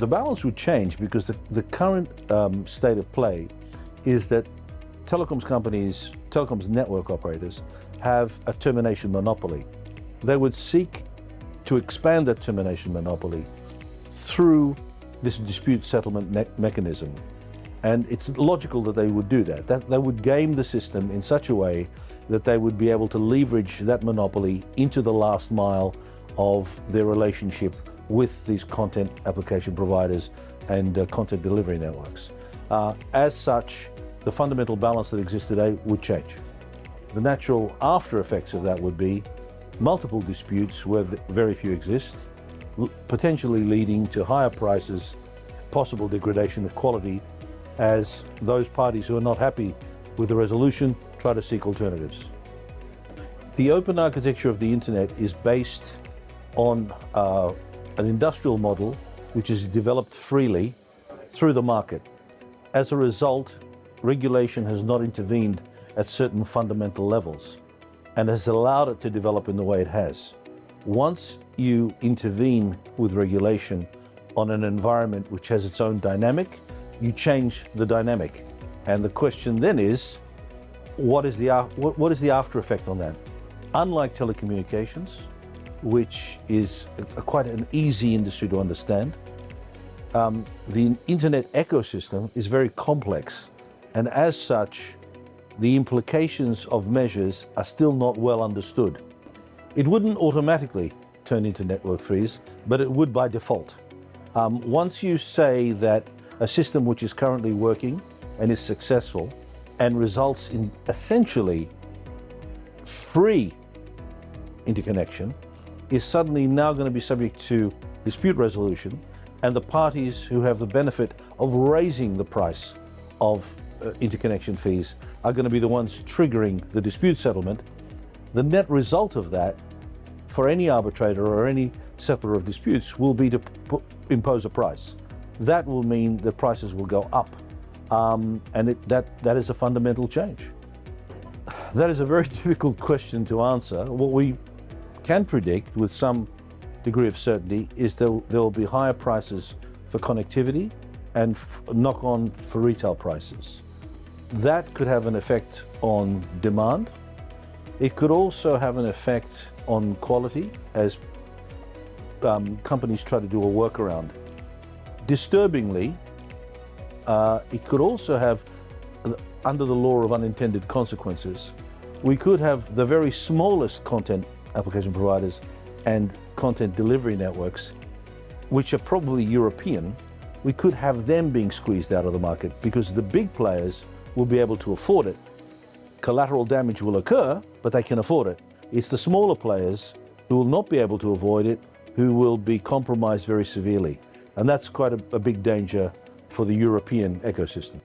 The balance would change because the current state of play is that telecoms network operators have a termination monopoly. They would seek to expand that termination monopoly through this dispute settlement mechanism. And it's logical that they would do that. They would game the system in such a way that they would be able to leverage that monopoly into the last mile of their relationship with these content application providers and content delivery networks. As such, the fundamental balance that exists today would change. The natural after effects of that would be multiple disputes where very few exist, potentially leading to higher prices, possible degradation of quality as those parties who are not happy with the resolution try to seek alternatives. The open architecture of the internet is based on an industrial model which is developed freely through the market. As a result, regulation has not intervened at certain fundamental levels and has allowed it to develop in the way it has. Once you intervene with regulation on an environment which has its own dynamic, you change the dynamic. And the question then is, what is the after effect on that? Unlike telecommunications, which is quite an easy industry to understand, the internet ecosystem is very complex. And as such, the implications of measures are still not well understood. It wouldn't automatically turn into network freeze, but it would by default. Once you say that a system which is currently working and is successful and results in essentially free interconnection is suddenly now going to be subject to dispute resolution, and the parties who have the benefit of raising the price of interconnection fees are going to be the ones triggering the dispute settlement, the net result of that for any arbitrator or any settler of disputes will be to impose a price. That will mean that prices will go up, and that is a fundamental change. That is a very difficult question to answer. What we can predict with some degree of certainty is there will be higher prices for connectivity and knock on for retail prices. That could have an effect on demand. It could also have an effect on quality as companies try to do a workaround. Disturbingly, it could also have, under the law of unintended consequences, we could have the very smallest content application providers and content delivery networks, which are probably European, we could have them being squeezed out of the market because the big players will be able to afford it. Collateral damage will occur, but they can afford it. It's the smaller players who will not be able to avoid it, who will be compromised very severely. And that's quite a big danger for the European ecosystem.